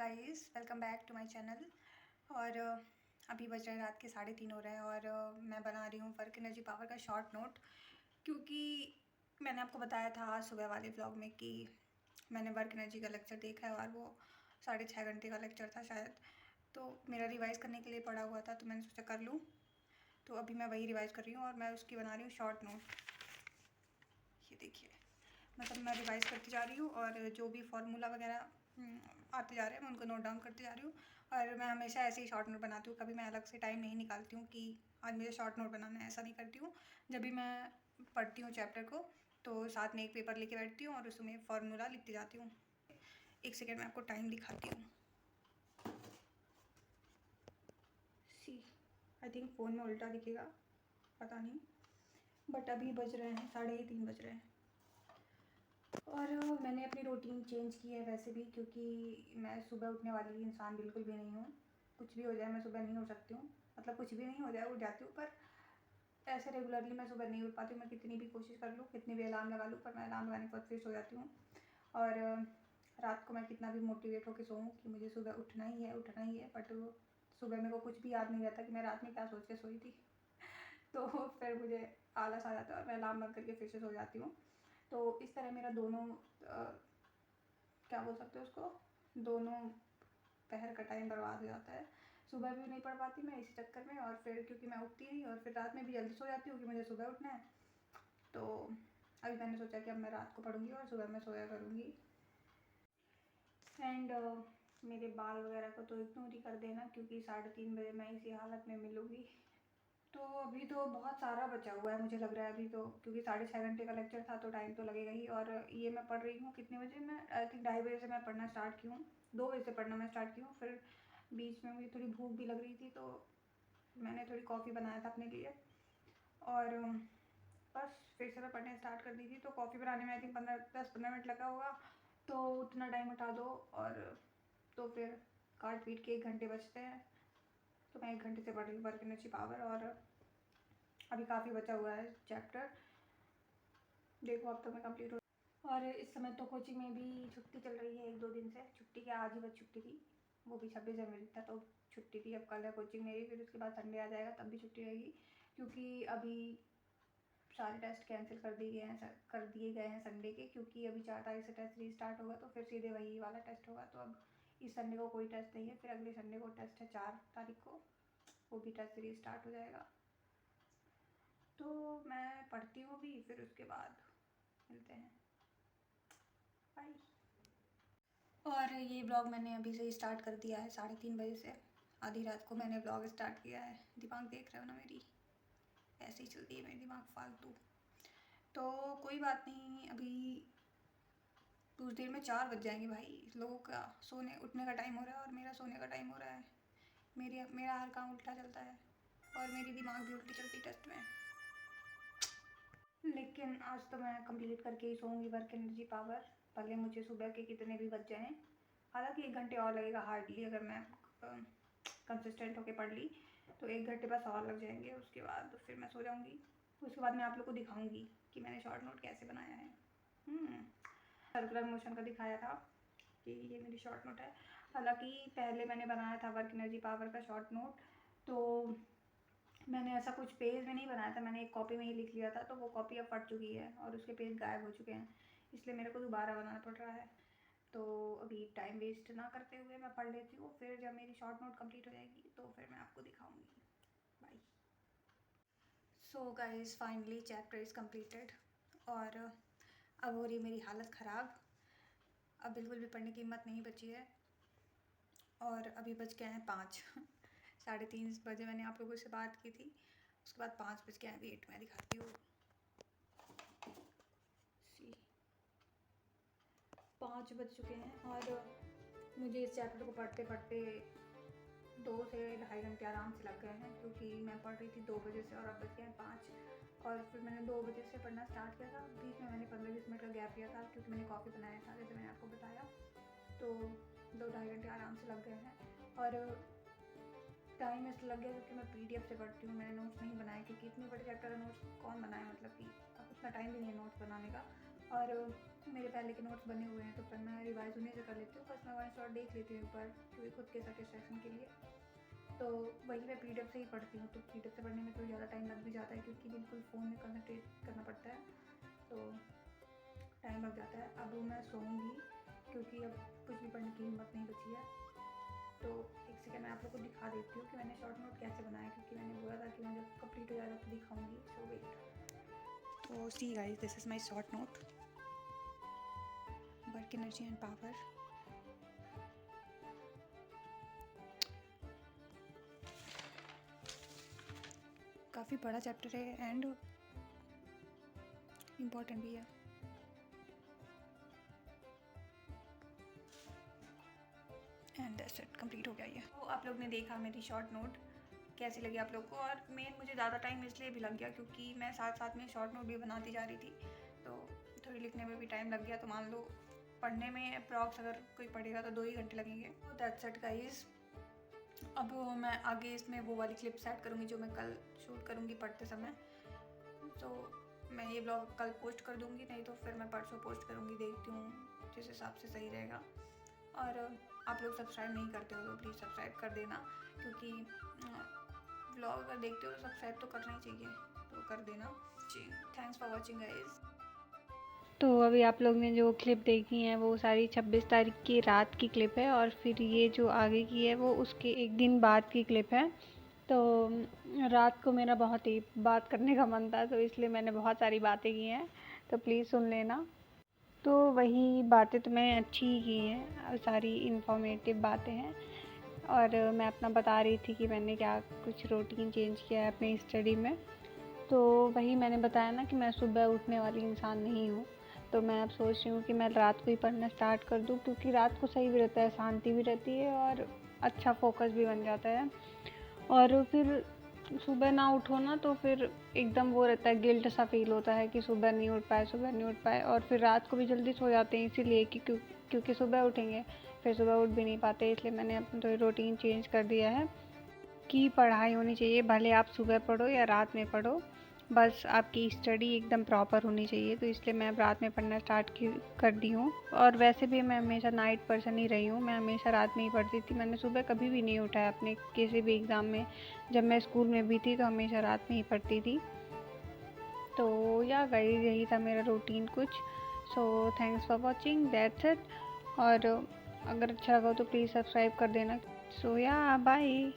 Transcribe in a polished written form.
Guys, welcome back to my channel. और अभी बज रहे हैं रात के 3:30 हो रहे हैं और मैं बना रही हूँ वर्क एनर्जी पावर का शॉर्ट नोट, क्योंकि मैंने आपको बताया था आज सुबह वाले व्लॉग में कि मैंने वर्क एनर्जी का लेक्चर देखा है और वो 6.5 घंटे का लेक्चर था शायद। तो मेरा रिवाइज़ करने के लिए पड़ा हुआ था, तो मैंने सोचा कर लूँ। तो अभी मैं वही रिवाइज़ कर रही हूँ और मैं उसकी बना रही हूँ शॉर्ट नोट। ये देखिए, मतलब मैं रिवाइज़ करती जा रही हूँ और जो भी फार्मूला वगैरह आते जा रहे हैं मैं उनको नोट डाउन करती जा रही हूँ। और मैं हमेशा ऐसे ही शॉर्ट नोट बनाती हूँ, कभी मैं अलग से टाइम नहीं निकालती हूँ कि आज मुझे शॉर्ट नोट बनाना है, ऐसा नहीं करती हूँ। जब भी मैं पढ़ती हूँ चैप्टर को तो साथ में एक पेपर लेके बैठती हूँ और उसमें फार्मूला लिखती जाती हूँ। एक सेकेंड में आपको टाइम दिखाती हूँ। सी आई थिंक फ़ोन में उल्टा दिखेगा, पता नहीं, बट अभी बज रहे हैं 3:30 बज रहे हैं। और मैंने अपनी रूटीन चेंज की है वैसे भी, क्योंकि मैं सुबह उठने वाली इंसान बिल्कुल भी नहीं हूँ। कुछ भी हो जाए मैं सुबह नहीं उठ सकती हूँ, मतलब कुछ भी नहीं हो जाए उठ जाती हूँ, पर ऐसे रेगुलरली मैं सुबह नहीं उठ पाती हूँ। मैं कितनी भी कोशिश कर लूँ, कितनी भी अलार्म लगा लूँ, पर मैं अलार्म लगाने के बाद फिर सो जाती हूँ। और रात को मैं कितना भी मोटिवेट होकर सोऊँ कि मुझे सुबह उठना ही है उठना ही है, बट सुबह मेरे को कुछ भी याद नहीं रहता कि मैं रात में क्या सोच के सोई थी। तो फिर मुझे आलस आ जाता है और मैं अलार्म बंद करके फिर से सो जाती हूँ। तो इस तरह मेरा दोनों क्या बोल सकते हो उसको, दोनों पहर का टाइम बर्बाद हो जाता है। सुबह भी नहीं पढ़ पाती मैं इसी चक्कर में, और फिर क्योंकि मैं उठती नहीं और फिर रात में भी जल्दी सो जाती हूँ कि मुझे सुबह उठना है। तो अभी मैंने सोचा कि अब मैं रात को पढ़ूँगी और सुबह मैं सोया करूँगी। एंड मेरे बाल वगैरह को तो इग्नोर ही कर देना, क्योंकि 3:30 बजे मैं इसी हालत में मिलूँगी। तो अभी तो बहुत सारा बचा हुआ है मुझे लग रहा है अभी तो, क्योंकि 6.5 घंटे का लेक्चर था तो टाइम तो लगेगा ही। और ये मैं पढ़ रही हूँ कितने बजे, मैं आई थिंक 2:30 बजे से मैं पढ़ना स्टार्ट की हूँ, 2 बजे से पढ़ना मैं स्टार्ट की हूँ। फिर बीच में मुझे थोड़ी भूख भी लग रही थी तो मैंने थोड़ी कॉफ़ी बनाया था अपने लिए, और बस फिर से मैं पढ़ने स्टार्ट कर दी थी। तो कॉफ़ी बनाने में आई थिंक 10-15 मिनट लगा होगा, तो उतना टाइम उठा दो और तो फिर काट पीट के 1 घंटे बचते हैं। तो मैं 1 घंटे से पढ़ रही हूँ वर्क एनर्जी पावर, और अभी काफ़ी बचा हुआ है चैप्टर, देखो अब तक मैं कंप्लीट हो। और इस समय तो कोचिंग में भी छुट्टी चल रही है 1-2 दिन से। छुट्टी क्या, आज ही बस छुट्टी थी, वो भी 26 जनवरी था तो छुट्टी थी। अब कल है कोचिंग मेरी, फिर उसके बाद संडे आ जाएगा तब भी छुट्टी रहेगी, क्योंकि अभी सारे टेस्ट कैंसिल कर दिए गए हैं संडे के, क्योंकि अभी 4 तारीख से टेस्ट रीस्टार्ट होगा तो फिर सीधे वही वाला टेस्ट होगा। तो अब इस संडे को कोई टेस्ट नहीं है, फिर अगले संडे को टेस्ट है 4 तारीख को, वो भी टेस्ट रीस्टार्ट हो जाएगा। तो मैं पढ़ती हूँ भी, फिर उसके बाद मिलते हैं, बाय। और ये ब्लॉग मैंने अभी से ही स्टार्ट कर दिया है 3:30 बजे से। आधी रात को मैंने ब्लॉग स्टार्ट किया है। दिमाग देख रहे हो ना मेरी, ऐसे ही चलती है मेरी दिमाग फालतू। तो कोई बात नहीं, अभी कुछ देर में 4 बज जाएंगे भाई। लोगों का सोने उठने का टाइम हो रहा है और मेरा सोने का टाइम हो रहा है। मेरा हर काम उल्टा चलता है और मेरी दिमाग भी उल्टी चलती टेस्ट में। लेकिन आज तो मैं कंप्लीट करके ही सोऊंगी वर्क एनर्जी पावर, भले मुझे सुबह के कितने भी बज जाएँ। हालांकि 1 घंटे और लगेगा हार्डली, अगर मैं कंसिस्टेंट होके पढ़ ली तो 1 घंटे बस और लग जाएंगे। उसके बाद फिर मैं सो जाऊँगी। उसके बाद मैं आप लोग को दिखाऊँगी कि मैंने शॉर्ट नोट कैसे बनाया है। सर्कुलर मोशन का दिखाया था कि ये मेरी शॉर्ट नोट है। हालांकि पहले मैंने बनाया था वर्क एनर्जी पावर का शॉर्ट नोट, तो मैंने ऐसा कुछ पेज में नहीं बनाया था, मैंने एक कॉपी में ही लिख लिया था। तो वो कॉपी अब फट चुकी है और उसके पेज गायब हो चुके हैं, इसलिए मेरे को दोबारा बनाना पड़ रहा है। तो अभी टाइम वेस्ट ना करते हुए मैं पढ़ लेती हूँ, फिर जब मेरी शॉर्ट नोट कंप्लीट हो जाएगी तो फिर मैं आपको दिखाऊंगी। Bye. So guys, finally chapter is completed और अब हो रही मेरी हालत ख़राब। अब बिल्कुल भी पढ़ने की हिम्मत नहीं बची है। और अभी बज गए हैं 5 3:30 बजे मैंने आप लोगों से बात की थी, उसके बाद 5 बज गए हैं। वेट मैं दिखाती हूँ, सी 5 बज चुके हैं और मुझे इस चैप्टर को पढ़ते पढ़ते 2 से 2.5 घंटे आराम से लग गए हैं, क्योंकि मैं पढ़ रही थी 2 बजे से और अब बज गए हैं 5। और फिर मैंने 2 बजे से पढ़ना स्टार्ट किया था, बीच में मैंने 15-20 मिनट का गैप लिया था क्योंकि मैंने कॉफ़ी बनाया था, जैसे मैंने आपको बताया। तो 2-2.5 घंटे आराम से लग गए हैं। और टाइम इसलिए लग गया क्योंकि मैं PDF से पढ़ती हूँ, मैंने नोट्स नहीं बनाए, क्योंकि इतने बड़े चैप्टर का नोट्स कौन बनाए, मतलब कि अब उतना टाइम भी नहीं है नोट्स बनाने का। और मेरे पहले के नोट्स बने हुए हैं तो फिर मैं रिवाइज उन्हीं से कर लेती हूँ। बस मैं वन शॉट देख लेती हूँ एक बार, क्योंकि खुद के सेटिस्फेक्शन के लिए। तो वही मैं PDF से ही पढ़ती हूँ, तो PDF से पढ़ने में तो ज़्यादा टाइम लग भी जाता है, क्योंकि बिल्कुल फ़ोन में कंसंट्रेट करना पड़ता है, तो टाइम लग जाता है। अब मैं सोऊंगी क्योंकि अब कुछ भी पढ़ने की हिम्मत नहीं बची है। तो एक सेकंड मैं आप लोग को दिखा देती हूँ कि मैंने शॉर्ट नोट कैसे बनाया, क्योंकि मैंने बोला था कि मैं जब कंप्लीट हो जाएगा तो दिखाऊंगी। सो वेट। तो see guys, this is my short note. Work energy and power. काफ़ी बड़ा चैप्टर है एंड इम्पोर्टेंट भी है। एंड दैट्स इट, कंप्लीट हो गया ये। तो आप लोग ने देखा मेरी शॉर्ट नोट कैसी लगी आप लोग को। और मेन मुझे ज़्यादा टाइम इसलिए भी लग गया क्योंकि मैं साथ साथ में शॉर्ट नोट भी बनाती जा रही थी, तो थोड़ी लिखने में भी टाइम लग गया। तो मान लो पढ़ने में अप्रॉक्स अगर कोई पढ़ेगा तो 2 ही घंटे लगेंगे। तो दैट्स इट गाइस। अब मैं आगे इसमें वो वाली क्लिप्स ऐड करूँगी जो मैं कल शूट करूँगी पढ़ते समय। तो मैं ये ब्लॉग कल पोस्ट कर दूँगी, नहीं तो फिर मैं परसों पोस्ट करूँगी, देखती हूँ जिस हिसाब से सही रहेगा। और आप लोग सब्सक्राइब नहीं करते हो तो प्लीज़ सब्सक्राइब कर देना, क्योंकि व्लॉग अगर देखते हो तो सब्सक्राइब तो करना ही चाहिए, तो कर देना जी। Thanks for watching guys. तो अभी आप लोग ने जो क्लिप देखी है वो सारी 26 तारीख की रात की क्लिप है, और फिर ये जो आगे की है वो उसके एक दिन बाद की क्लिप है। तो रात को मेरा बहुत ही बात करने का मन था, तो इसलिए मैंने बहुत सारी बातें की हैं, तो प्लीज़ सुन लेना। तो वही बातें तो मैंने अच्छी ही की हैं, सारी इन्फॉर्मेटिव बातें हैं। और मैं अपना बता रही थी कि मैंने क्या कुछ रूटीन चेंज किया है अपनी स्टडी में। तो वही मैंने बताया ना कि मैं सुबह उठने वाली इंसान नहीं हूँ, तो मैं अब सोच रही हूँ कि मैं रात को ही पढ़ना स्टार्ट कर दूँ, क्योंकि रात को सही भी रहता है, शांति भी रहती है और अच्छा फोकस भी बन जाता है। और फिर सुबह ना उठो ना तो फिर एकदम वो रहता है, गिल्ट सा फील होता है कि सुबह नहीं उठ पाए। और फिर रात को भी जल्दी सो जाते हैं इसीलिए कि क्योंकि सुबह उठेंगे, फिर सुबह उठ भी नहीं पाते। इसलिए मैंने अपना तो रूटीन चेंज कर दिया है कि पढ़ाई होनी चाहिए, भले आप सुबह पढ़ो या रात में पढ़ो, बस आपकी स्टडी एकदम प्रॉपर होनी चाहिए। तो इसलिए मैं अब रात में पढ़ना स्टार्ट कर दी हूँ। और वैसे भी मैं हमेशा नाइट पर्सन ही रही हूँ, मैं हमेशा रात में ही पढ़ती थी। मैंने सुबह कभी भी नहीं उठाया अपने किसी भी एग्ज़ाम में। जब मैं स्कूल में भी थी तो हमेशा रात में ही पढ़ती थी। तो या गाइस, यही था मेरा रूटीन कुछ। So thanks for watching, that's it. और अगर अच्छा लगा तो प्लीज़ सब्सक्राइब कर देना। सो या बाय।